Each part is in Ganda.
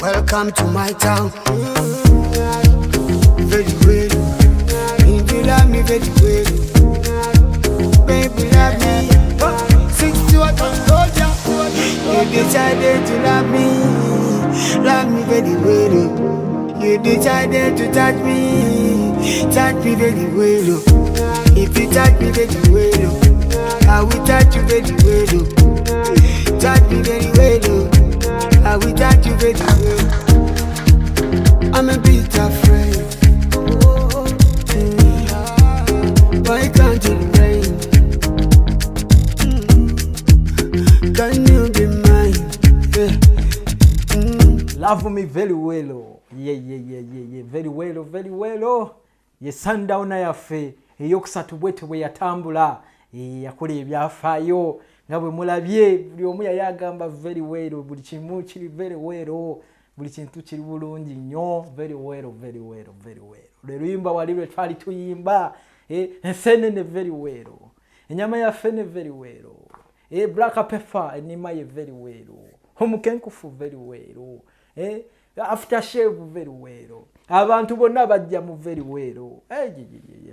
Welcome to my town. Very well. If you love me very well, baby love me. 60 what I told ya. You decided to love me very well. You decided to touch me very well. If you touch me very well, I will touch you very well. Touch me very well. I will touch you very well. I'm a bit afraid. Why can't it rain? Can you be mine? Love me very well. Yeah. Very well. Ye Sundowner yaffe eyokusatu bwete bwe yatambula yakola ebyafaayo nga bwe mulabye buli omu yali agamba very well, buli kimu kiri very well, buli kintu kiri bulungi nnyo. Very well. Luyimba wali lwe twali tuyimba ensenene very well, enyama ya fene very well, black pepper enima ye very well, omukenkufu very well, after shave very well, abantu bonna bajja mu very well.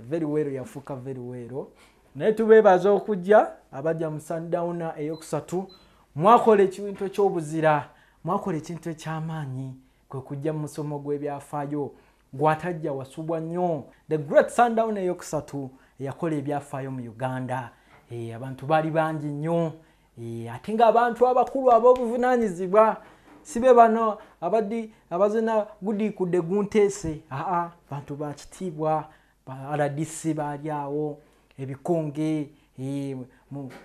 Very well yafuka very well. Naye tubeebaza okujja abajja mu Sundowner eyokusatu. Mwakola ekintu eky'obuzira, mwakola ekintu eky'amaanyi, kwe kujja mu musomo gw'ebyafaayo gwatajja wasubwa nnyo. The Great Sundowner eyokusatu yakola ebyafaayo mu Uganda. Abantu bali bangi nnyo, ate ng'abantu abakulu ab'obuvunaanyizibwa sibe bano abaddi abazina gudi kudde gunteese. Bantu ba kitiibwa RDC baali awo, ebikonge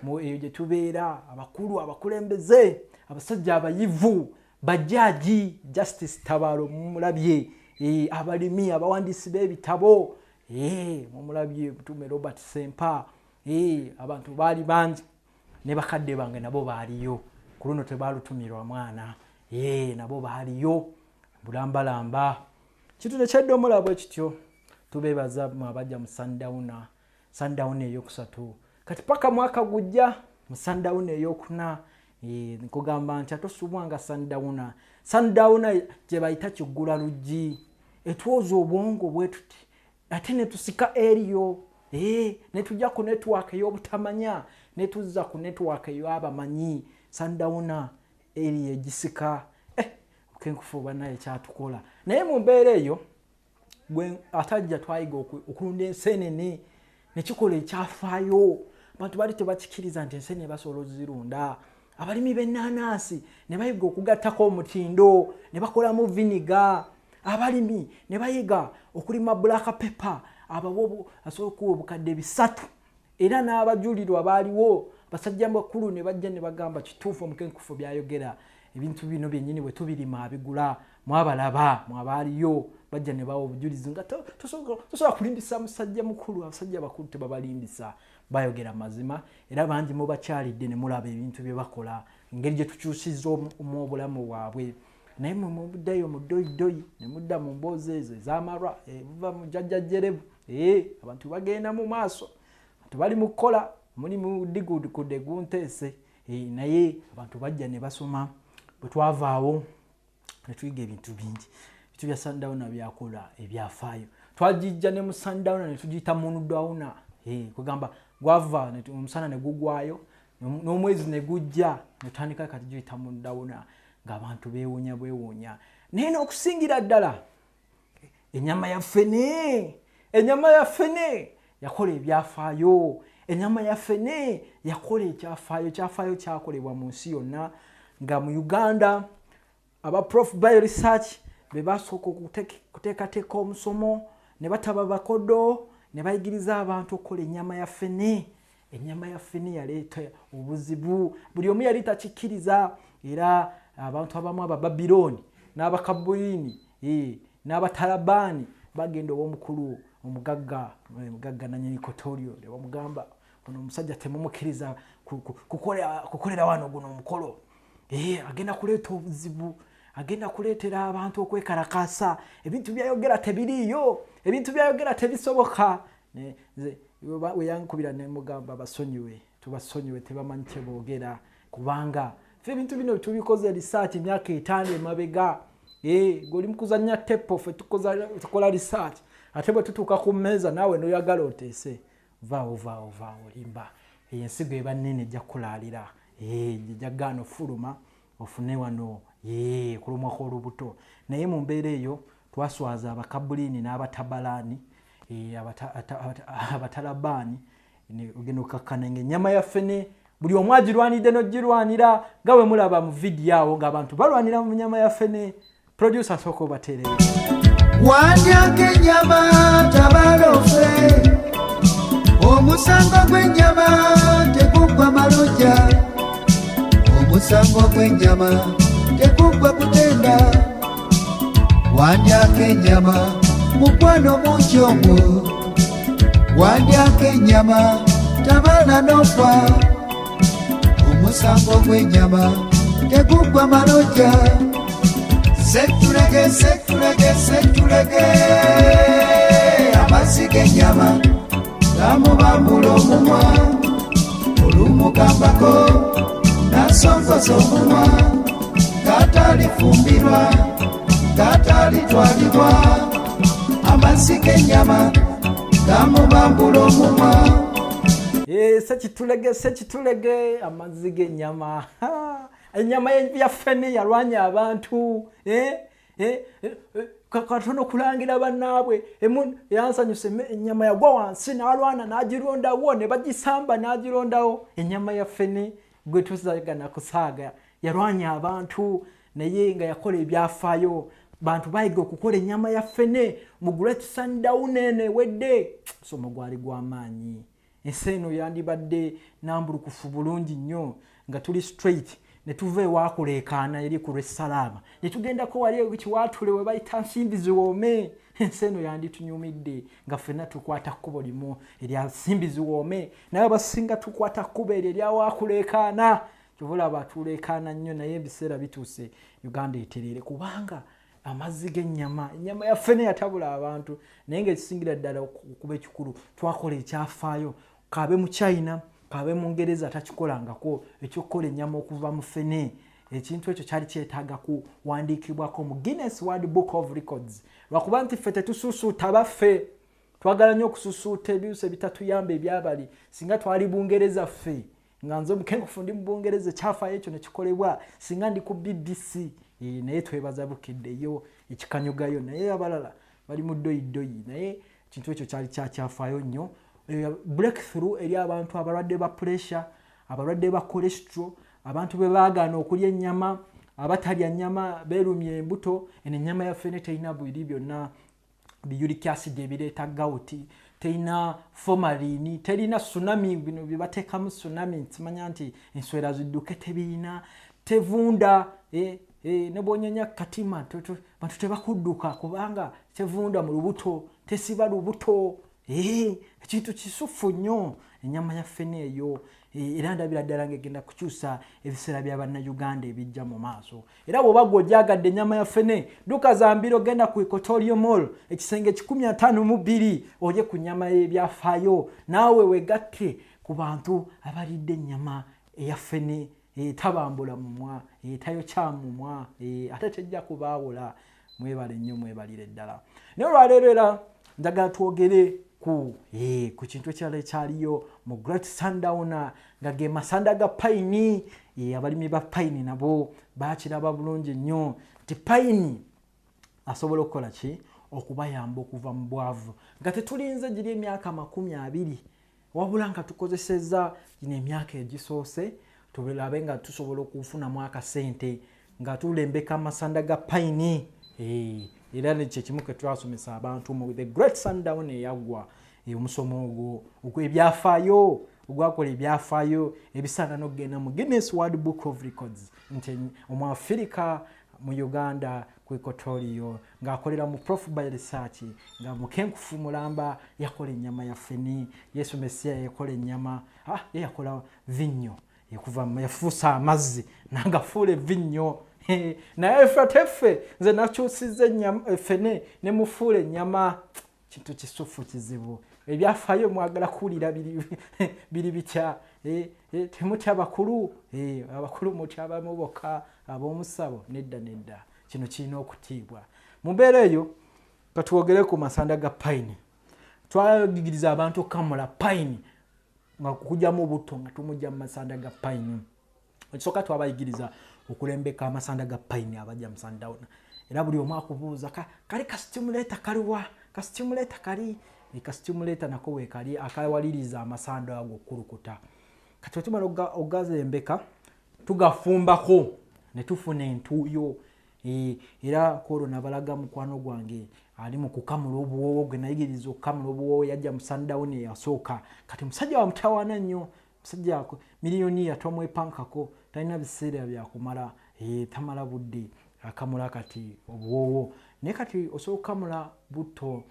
mu eyo gye tubeera, abakulu abakulembeze, abasajja abayivu, bajjaaji Justice Tabaro mumulabye, abalimi abawandiisi b'ebitabo mumulabye Mutume Robert Sempa. Abantu baali bangi ne bakadde bange nabo baaliyo, ku luno tebaalutumirwa mwana. Nabo baaliyo bulambalamba. Kitu tekyedde omulabo ekityo. Tubeebaza abajja mu Sundowner eyokusatu. Kati paka mwaka gujja mu Sundowner eyokuna, nkugamba nti atosubwanga Sundowner gye bayita kiggula luggi. Etwoza obwongo bwe tuti ate ne tusika eriyo. Ne tujja ku network ey'obutamanya, ne tuzza ku network ey'abamanyi. Sundowner eri egisika. Kenkufu banaye kyatukola. Naye mu mbeera eyo gwe atajja twayiga okulunda ensenene ne kikola ekyafaayo. Abantu bali tebakikiriza nti ensenene basobola ozirunda. Abalimi b'ennaanansi ne bayiga okugattako omutindo ne bakolamu vinegar. Abalimi ne bayiga okulima black pepper abawo asobola okuwa obukadde 3. Era n'abajulirwa baaliwo, basajja bakulu ne bajja ne bagamba kituufu omukenkufu byayogera. Ebintu bino byennyini bwe tubirima abigula, mwabalaba, mwabaaliyo, bajja ne bawa obujulizi nga tosobola kulimbisa musajja mukulu. Abasajja bakulu tebabalimbisa, bayogera mazima. Era bangi mubakyalidde ne mulaba ebintu bye bakola, engeri gye tukyusizza mu obulamu bwabwe. Naye muddayo mu ddoyidoyi ne mudda mu mboozi ezo ez'amarwa ebuva mu jjajjajjerebu. Abantu bagenda mu maaso, abantu bali mu kukola, mulimu digudde gunteese. Naye abantu bajja ne basoma. Bwe twavaawo ne tuyiga ebintu bingi. Ebintu bya Sundowner byakola ebyafaayo. Twagijja ne mu Sundowner ne tugiyita Moondowner. Kugamba gwava omusana ne gugwayo n'omwezi ne gujja ne tutandika kati tugiyita Moondowner ng'abantu beewuunya. Naye n'okusingira ddala ennyama ya ffene yakola ebyafaayo. Ennyama ya ffene yakola ekyafaayo kyakolebwa mu nsi yonna. Nga mu Uganda aba Prof Bio Research be basooka okuteekateeka omusomo ne bataba bakodo ne bayigiriza abantu okukola ennyama ya ffene. Ennyama ya ffene yaleeta obuzibu, buli omu yali takikkiriza. Era abantu abamu Abababirooni n'Abakabuyini n'Abatalabaani bagenda ow'omukulu omugagga Nannyini Kotorio ne bamugamba ono omusajja temumukkiriza kukolera wano guno omukolo. Agenda kuleeta obuzibu, agenda kuleetera abantu okwekalakaasa. Ebintu byayogera tebiriiyo, ebintu byayogera tebisoboka. We yankubira ne mugamba basonyiwe, tubasonyiwe tebamanyi kye boogera kubanga ebintu bino tubikoze research myaka 5 emabega. goli mukuzanya tepo fe tukola research ate bwe tutuuka ku mmeeza naawe noyagala oteese vaawo limba ensigo eba nnene ejja kukulaalira jjagaana ofuluma ofune wano kulumwako olubuto naye mu mbeera eyo twaswaza abakabuliini n'abatabalaani abatalabaani ogenda okakkana ng'ennyama ya ffene buli omu agirwanidde n'ogirwanira nga bwe mulaba mu vidiyo awo ng'abantu balwanira mu nnyama ya ffene producer asooka obateerera wandyako ennyama tabalofe omusango gw'ennyama teguggwa malojja omusango gw'ennyama teguggwa kutenda wandyako ennyama mukwano mungi omwo wandyako ennyama tabala nofa omusango gw'ennyama teguggwa malojja setulege amazzi g'ennyama gamubambula omumwa olumugambako nasongoza omumwa gatalifumbirwa gatalitwalibwa amazzi g'ennyama gamubambula omumwa sekitulege amazzi g'ennyama ennyama ya ffene yalwanya abantu katono kulangira bannaabwe emu yansanyuse ennyama yagwa wansi n'alwana n'agirondawo ne bagisamba n'agirondawo ennyama ya ffene gwe tuzagana kusaaga yalwanya abantu naye nga yakola ebyafaayo bantu bayiga okukola ennyama ya ffene mu Great Sundown ene wedde somo gwali gw'amaanyi ensi eno yandibadde nambulukufu bulungi nnyo nga tuli straight ne tuve wakuleekaana eri ku Lwesalaama ne tugendako wali ekiwaatule we bayita nsimbi ziwoome ensi eno yanditunyumidde nga ffenna tukwata kkubo limu erya nsimbi ziwoome naye basinga tukwata kkubo eryo erya wakuleekaana kyobulaba tuleekaana nnyo naye ebiseera bituuse Uganda eterere kubanga amazzi g'ennyama ennyama ya ffene yatabula abantu naye ng'ekisingira ddala okuba ekikulu twakola ekyafaayo kabe mu China kabe mu Ngereza takikolangako ekyokukola ennyama okuva mu ffene ekintu ekyo kyali kyetaaga kuwandiikibwako mu Guinness World Book of Records lwakuba nti ffe tetususuuta baffe twagala nnyo okususuuta ebyuse bitatuyamba ebyabali singa twali Bungereza ffe nga nze omukenkufu ndi mu Bungereza ekyafaayo ekyo ne kikolebwa singa ndi ku BBC naye twebaza bukeddeyo ekikanyugayo naye abalala bali mu ddoyidoyi naye ekintu ekyo kyali kyakyafaayo nnyo breakthrough eri abantu abalwadde ba pressure abalwadde ba cholesterol abantu be baagaana okulya ennyama abatalya nnyama beerumya embuto eno ennyama ya ffene terina bwiri byonna uric acid ebireeta gout terina formalin terina tsunami bino bye bateekamu tsunami nsimanya nti enswera zidduke tebirina tevunda ne bwonyenya katima bantu tebakudduka kubanga tevunda mu lubuto tesiba lubuto ekintu kisufu nnyo ennyama ya ffene eyo era ndabira ddala ng'egenda kukyusa ebiseera bya bannayuganda ebijja mu maaso era bw'oba gw'ogyagadde ennyama ya ffene duka za mbiro genda ku Equatorial Mall ekisenge 152 olye ku nnyama y'ebyafaayo naawe wegatte ku bantu abalidde ennyama eya ffene tabambula mumwa tayokya mumwa ate tejja kubaawula mwebale nnyo mwebalire ddala naye olwaleero era njagala twogere ku kintu ekirala ekyaliyo mu Great Sundown nga ge masanda ga payini abalimi ba payini nabo bakiraba bulungi nnyo nti payini asobola okukola ki okubayamba okuva mu bwavu nga tetulinze giri emyaka 20 wabula nga tukozesezza gino emyaka egisoose tulabe nga tusobola okufunamu akasente nga tulembeka amasanda ga payini era nekyo kimu ke twasomesa abantu mu the Great Sundown eyaggwa omusomo ogwo ogw'ebyafaayo ogwakola ebyafaayo ebisaana n'okugenda mu Guinness World Book of Records nti Omuafrika mu Uganda ku Equatorial ng'akolera mu Prof by Research nga mukenkufu mulamba yakola ennyama ya ffene Yesu Mesiya yakola ennyama yakola vinnyo ekuva yafuusa amazzi n'agafuula evinnyo naye ffe nze nakyusizza ffene ne mufuula ennyama kintu kisufu kizibu ebyafaayo mwagala kuwulira biri bitya temutya abakulu mutya abamu bokka ab'omusabo nedda kino kirina okutiibwa. Mu mbeera eyo katwogere ku masanda ga pine. Twagigiriza abantu okamula pine nga kujjamu butto nga tumujja mu masanda ga pine. Ekisooka twabayigiriza okulembeka amasanda ga pine abajja mu Sundown. Era buli omu akubuuza kali ka stimulator kaliwa? Ka stimulator kali ka stimulator nako we kali akawaliriza amasanda ago okukulukuta. Kati tumala ogazembeka tugafumbako ne tufuna entuuyo. Era kolo nabalaga mukwano gwange ali mu kukamula obuwoowo gwe nayigiriza okukamula obuwoowo yajja mu Sundown eyasooka. Kati musajja wa mutawaana nnyo, musajja miliyoni yatomwepankako, talina biseera byakumala, tamala budde akamula kati obuwoowo. Naye kati osobola okukamula butto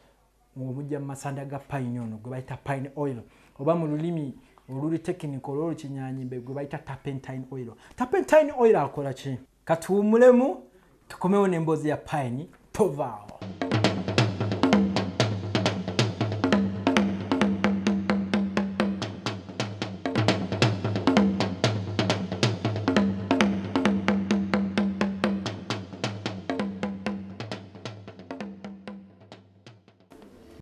ng'omujja mu masanda ga pine ono gwe bayita pine oil, oba mu lulimi oluli technical olukinyaanyimbe gwe bayita turpentine oil. Turpentine oil akola ki? Katuwumulemu tukomewo n'emboozi ya pine tovaawo.